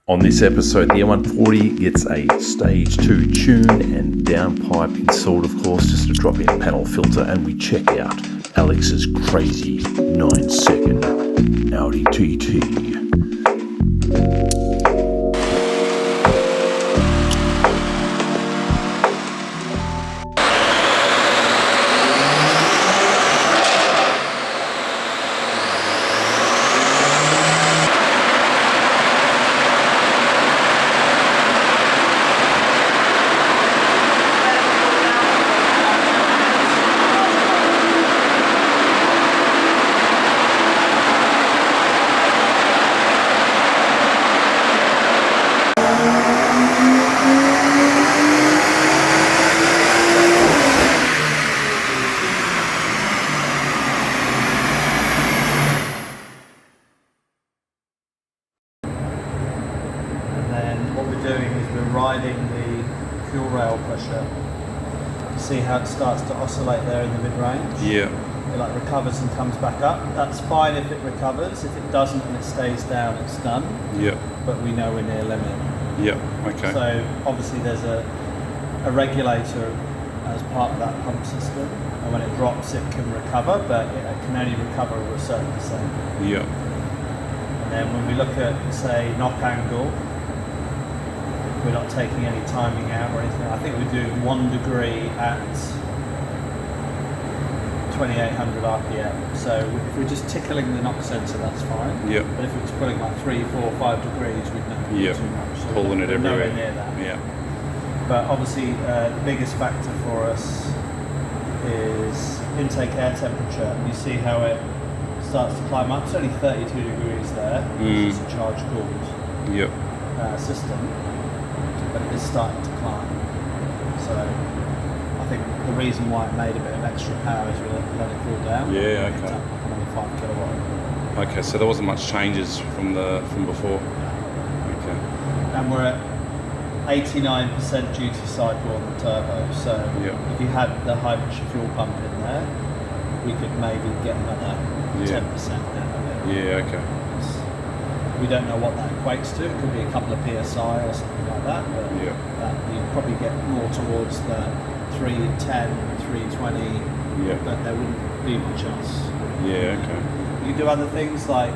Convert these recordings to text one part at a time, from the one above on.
On this episode, the M140 gets a stage 2 tune and downpipe installed, of course, just a drop-in panel filter, and we check out Alex's crazy 9-second Audi TT. Riding the fuel rail pressure. See how it starts to oscillate there in the mid-range? Yeah. It like recovers and comes back up. That's fine if it recovers. If it doesn't and it stays down, it's done. Yeah. But we know we're near limit. Yeah, okay. So obviously there's a regulator as part of that pump system, and when it drops it can recover, but it can only recover a certain percent. Yeah. And then when we look at, say, knock angle, we're not taking any timing out or anything. I think we're doing 1 degree at 2800 RPM. So if we're just tickling the knock sensor, that's fine. Yeah. But if it was putting like 3, 4, 5 degrees, we'd know too much. So pulling it everywhere. Nowhere near that. Yeah. But obviously, the biggest factor for us is intake air temperature. And you see how it starts to climb up. It's only 32 degrees there. This is a charge-cooled system. But it is starting to climb. So I think the reason why it made a bit of extra power is we let it cool down. Yeah, okay. Up another 5 kilowatt. Okay, so there wasn't much changes from before. Okay. And we're at 89% duty cycle on the turbo. So if you had the high pressure fuel pump in there, we could maybe get another 10% out of it. Yeah, okay. We don't know what that equates to. It could be a couple of PSI or something like that, but you'd probably get more towards the 310, 320, but there wouldn't be much else. Yeah, okay. You can do other things like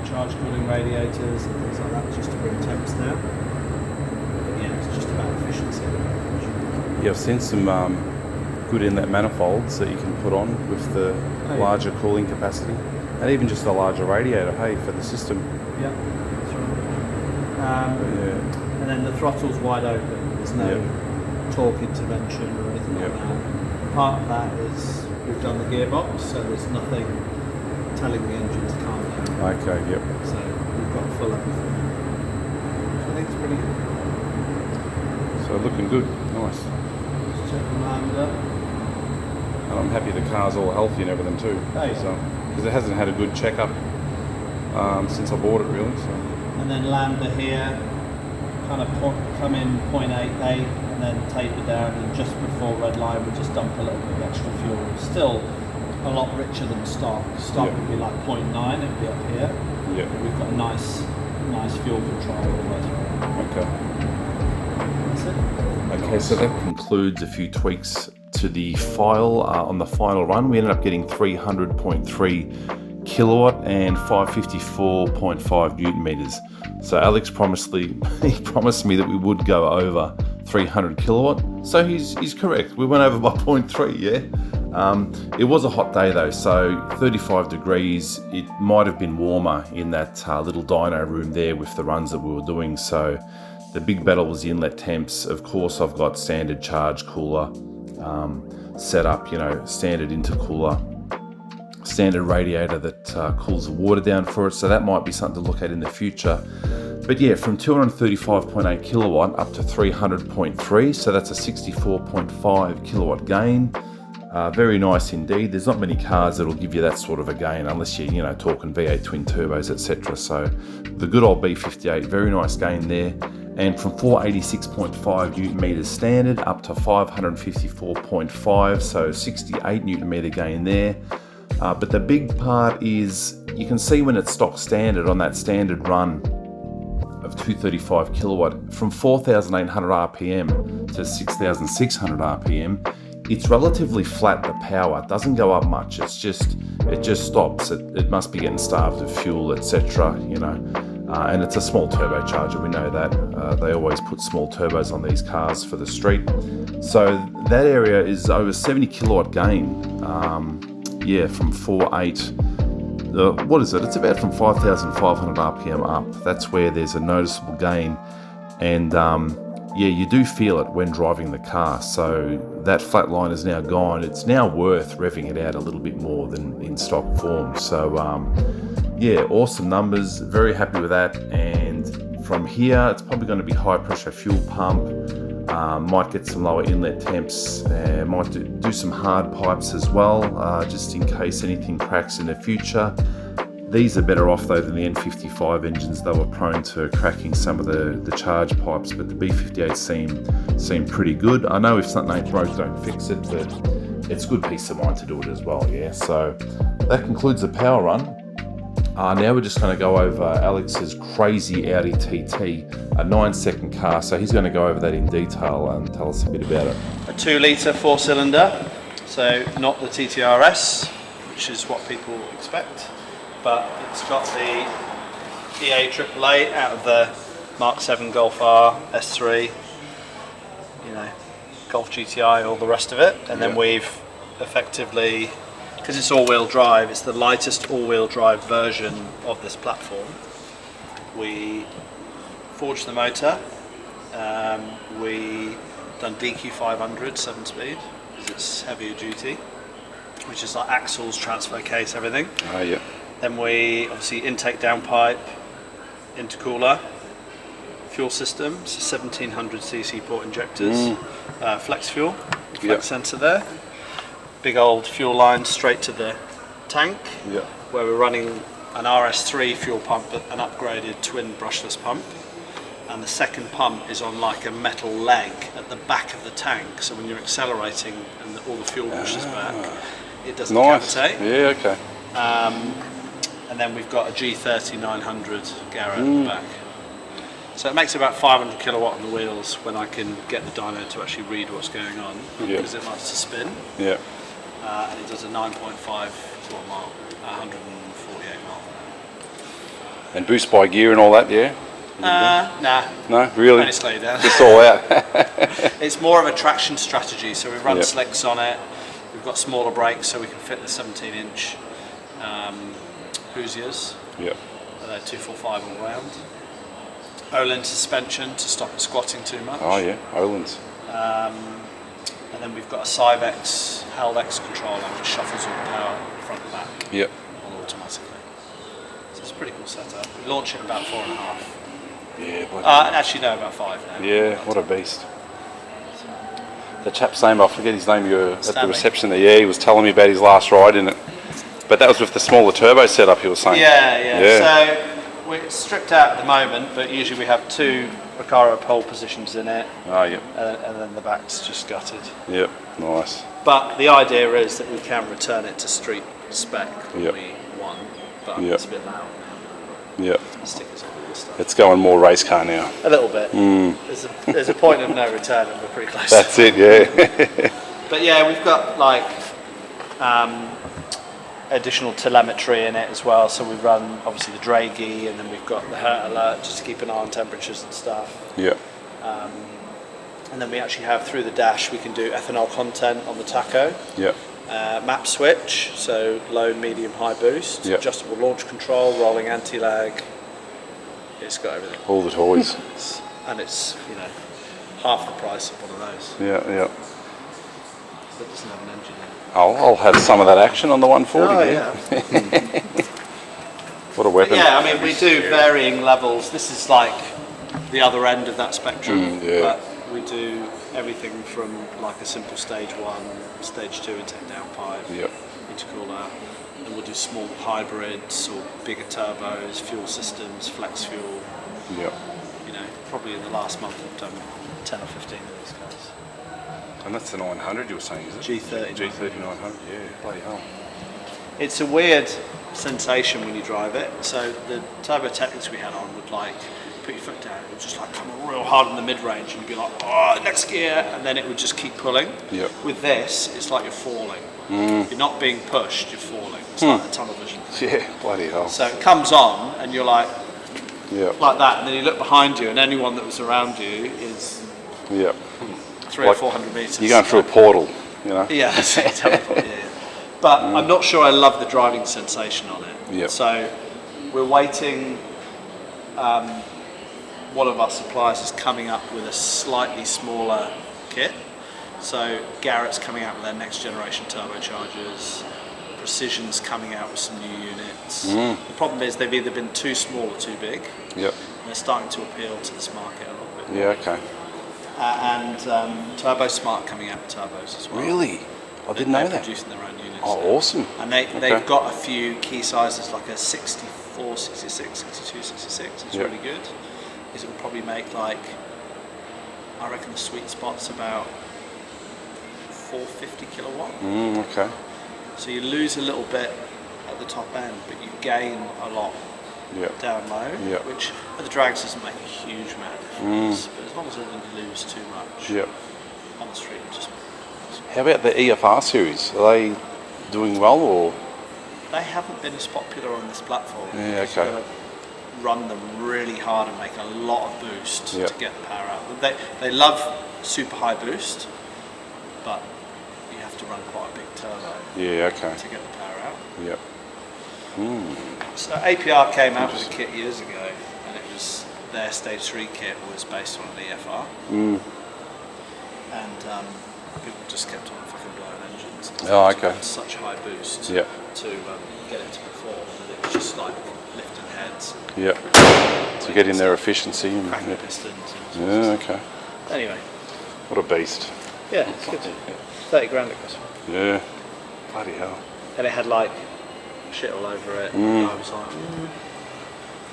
charge cooling radiators and things like that just to bring temps down. But yeah, it's just about efficiency. Yeah, I've seen some good inlet manifolds that you can put on with the larger cooling capacity, and even just a larger radiator, for the system. Yeah, that's right. And then the throttle's wide open. There's no torque intervention or anything like that. Part of that is we've done the gearbox, so there's nothing telling the engine to calm down. Okay, yep. So we've got full everything. So I think it's pretty good. So looking good, nice. Just check the lambda. And I'm happy the car's all healthy and everything too. Because it hasn't had a good checkup since I bought it, really. So. And then lambda here, kind of come in 0.88 and then taper down, and just before red line we just dump a little bit of extra fuel. Still a lot richer than stock. Stock would be like 0.9, it'd be up here. Yeah. But we've got a nice fuel control all the way through. Okay. That's it. Okay, so that concludes a few tweaks to the file. On the final run, we ended up getting 300.3 kilowatt and 554.5 newton meters. So Alex promised me that we would go over 300 kilowatt. So he's correct. We went over by 0.3. It was a hot day though, so 35 degrees. It might have been warmer in that little dyno room there with the runs that we were doing. So the big battle was the inlet temps. Of course, I've got standard charge cooler set up, standard intercooler, standard radiator that cools the water down for it. So that might be something to look at in the future. But yeah, from 235.8 kilowatt up to 300.3, so that's a 64.5 kilowatt gain. Very nice indeed. There's not many cars that'll give you that sort of a gain unless you're talking V8 twin turbos, etc. So the good old B58, very nice gain there. And from 486.5 newton meters standard up to 554.5, so 68 newton meter gain there. But the big part is you can see when it's stock standard on that standard run of 235 kilowatt from 4,800 RPM to 6,600 RPM, it's relatively flat, the power. It doesn't go up much. It just stops. It must be getting starved of fuel, etc. You know, and it's a small turbocharger. We know that. They always put small turbos on these cars for the street. So that area is over 70 kilowatt gain. Yeah, from 4.8. What is it? It's about from 5,500 RPM up. That's where there's a noticeable gain, and yeah, you do feel it when driving the car. So that flat line is now gone. It's now worth revving it out a little bit more than in stock form. So yeah, awesome numbers. Very happy with that. And from here, it's probably going to be high pressure fuel pump. Might get some lower inlet temps. Might do some hard pipes as well, just in case anything cracks in the future. These are better off though than the N55 engines. They were prone to cracking some of the charge pipes, but the B58 seem pretty good. I know if something ain't broke, don't fix it, but it's good peace of mind to do it as well, yeah. So that concludes the power run. Now we're just going to go over Alex's crazy Audi TT, a 9-second car. So he's going to go over that in detail and tell us a bit about it. A 2-litre 4-cylinder, so not the TTRS, which is what people expect. But it's got the EA AAA out of the Mark 7 Golf R, S3, you know, Golf GTI, all the rest of it. And then we've effectively, because it's all-wheel drive, it's the lightest all-wheel drive version of this platform. We forged the motor. We done DQ 500 7-speed because it's heavier duty, which is like axles, transfer case, everything. Oh yeah. Then we obviously intake downpipe, intercooler, fuel systems, 1700cc port injectors, flex fuel, flex sensor there, big old fuel line straight to the tank, where we're running an RS3 fuel pump, an upgraded twin brushless pump, and the second pump is on like a metal leg at the back of the tank, so when you're accelerating and all the fuel rushes back, it doesn't cavitate. Yeah, okay. And then we've got a G30 900 Garrett at the back. So it makes about 500 kilowatt on the wheels when I can get the dyno to actually read what's going on, because it likes to spin. Yeah. And it does a 9.5 kilowatt mile, 148 mile. And boost by gear and all that, yeah? Nah. No, really? Only slow you down. It's all out. It's more of a traction strategy, so we run slicks on it. We've got smaller brakes so we can fit the 17-inch Hoosiers. They're 245 all round. Olin suspension to stop it squatting too much. Oh yeah, Olin's. And then we've got a Cyvex Haldex controller which shuffles all the power front and back. All automatically. So it's a pretty cool setup. We launch it about 4.5. Yeah. Actually no, about 5 now. Yeah, what a beast. The chap's name, I forget his name, you were at the reception there. Yeah, he was telling me about his last ride in it. But that was with the smaller turbo setup, he was saying. Yeah. So we're stripped out at the moment, but usually we have 2 Recaro pole positions in it. Oh, yeah. And then the back's just gutted. Yep, nice. But the idea is that we can return it to street spec when we want, but it's a bit loud now. Yep. Stickers on all this stuff. It's going more race car now. A little bit. There's a point of no return and we're pretty close. That's it, yeah. But yeah, we've got like additional telemetry in it as well, so we run obviously the Draghi, and then we've got the Hurt Alert just to keep an eye on temperatures and stuff. And then we actually have through the dash we can do ethanol content on the tacho. Map switch, so low, medium, high boost, adjustable launch control, rolling anti-lag. It's got everything. All the toys. And it's, you know, half the price of one of those. But it doesn't have an engine in it. I'll have some of that action on the 140. Oh, yeah. What a weapon. But yeah, I mean, we do varying levels. This is like the other end of that spectrum. But we do everything from like a simple stage 1, stage 2 intake downpipe, intercooler, and we'll do small hybrids or bigger turbos, fuel systems, flex fuel. You know, probably in the last month we've done 10 or 15 of these cars. And that's the 900 you were saying, is it? G30. G30 900, yeah, bloody hell. It's a weird sensation when you drive it. So the turbo technics we had on would like put your foot down, it would just like come real hard in the mid-range, and you'd be like, oh, next gear, and then it would just keep pulling. Yep. With this, it's like you're falling. You're not being pushed, you're falling. It's like a tunnel vision. Yeah, bloody hell. So it comes on, and you're like, Yep. like that, and then you look behind you, and anyone that was around you is Yep. 300 or 400 meters. You're going through a portal, you know? Yeah, that's it, teleport, yeah. But I'm not sure I love the driving sensation on it. Yep. So we're waiting. One of our suppliers is coming up with a slightly smaller kit. So Garrett's coming out with their next generation turbochargers. Precision's coming out with some new units. The problem is they've either been too small or too big. Yep. And they're starting to appeal to this market a little bit. Yeah, okay. And Turbo Smart coming out with turbos as well. Really? I didn't know They're that. producing their own units. Oh, awesome. And they've got a few key sizes, like a 64, 66, 62, 66. It's really good. It will probably make like, I reckon the sweet spot's about 450 kilowatt. Okay. So you lose a little bit at the top end, but you gain a lot down low, which at the drags doesn't make a huge amount of difference. But as long as I didn't lose too much on the street, just. How about the EFR series? Are they doing well, or? They haven't been as popular on this platform. Yeah, So okay. run them really hard and make a lot of boost to get the power out. They love super high boost, but you have to run quite a big turbo Yeah, okay. to get the power out. Yep. So APR came out with a kit years ago, and it was their stage 3 kit was based on an EFR. And people just kept on fucking blowing engines. Oh, okay. Such high boost to get it to perform, and it was just like lifting heads. Yep. To get in their efficiency. And, cracking pistons. And yeah, okay. Anyway. What a beast. Yeah, it's good. 30 grand it cost. Yeah. Bloody hell. And it had like shit all over it. And I was like,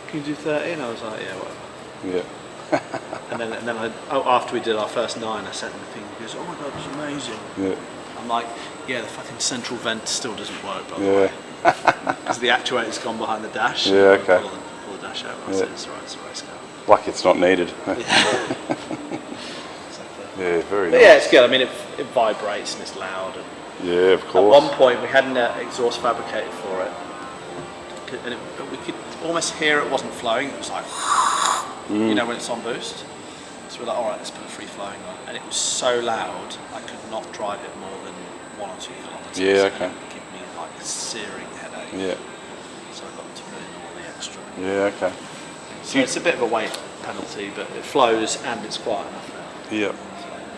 can you do 30? And I was like, yeah, whatever. Yeah. and then after we did our first 9, I sent him the thing. He goes, oh my god, it's amazing. Yeah. I'm like, yeah, the fucking central vent still doesn't work, by the Yeah. way. Because the actuator's gone behind the dash. Yeah, okay. Pull the dash out. I said, it's alright, it's a race car. Like it's not needed. Exactly. Yeah, very But nice. yeah, it's good. I mean, it vibrates and it's loud. And Yeah, of at course. one point, we had an exhaust fabricated for it, and we could almost hear it wasn't flowing. It was like, you know, when it's on boost. So we're like, all right, let's put a free flowing on. And it was so loud, I could not drive it more than 1 or 2 kilometers. Yeah, okay. It would give me like a searing headache. Yeah. So I got them to put in all the extra. Yeah, okay. So it's a bit of a weight penalty, but it flows and it's quiet enough now. Yeah.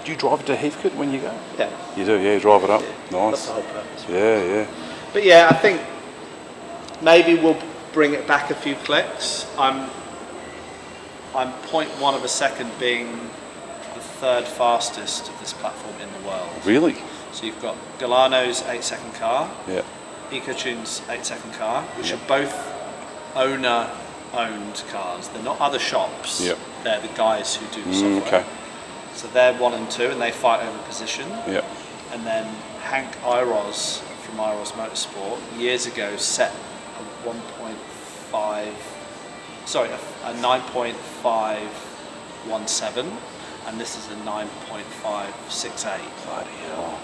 Do you drive it to Heathcote when you go? Yeah. You do, yeah, you drive it up. Yeah. That's Nice. the whole purpose. Yeah, yeah. But yeah, I think maybe we'll bring it back a few clicks. I'm 0.1 of a second being the 3rd fastest of this platform in the world. Really? So you've got Galano's 8-second car, Yeah. EcoTune's 8-second car, which are both owner-owned cars. They're not other shops. Yep. They're the guys who do the software. Okay. So they're 1 and 2, and they fight over position. Yeah. And then Hank Iros from Iros Motorsport years ago set a 9.517, and this is a 9.568. Bloody hell.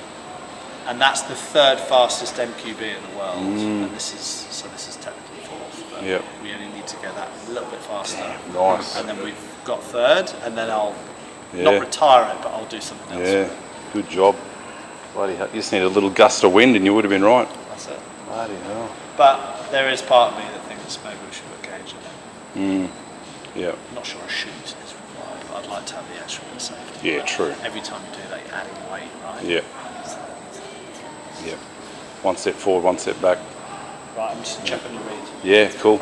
And that's the 3rd fastest MQB in the world. And this is technically 4th, but we only need to get that a little bit faster. Nice. And then we've got 3rd, and then I'll Yeah. not retire it, but I'll do something else. Yeah. Good job. Bloody hell. You just need a little gust of wind and you would have been right. That's it. Bloody hell. But there is part of me that thinks maybe we should put a cage in it. Yeah. I'm not sure a chute is required, but I'd like to have the extra bit of safety. Yeah, true. Every time you do that, you're adding weight, right? Yeah. Yeah. 1 step forward, 1 step back. Right, I'm just checking the read. Yeah, cool.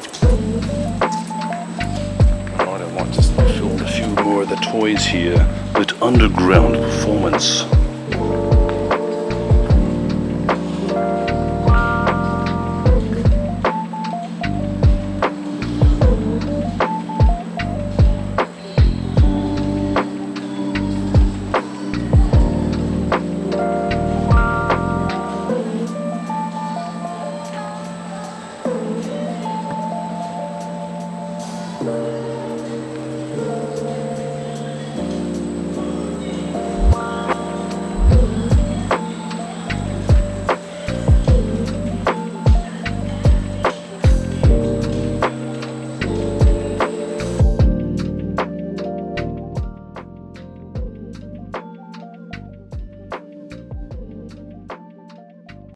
Right, I might just film a few more of the toys here with underground performance.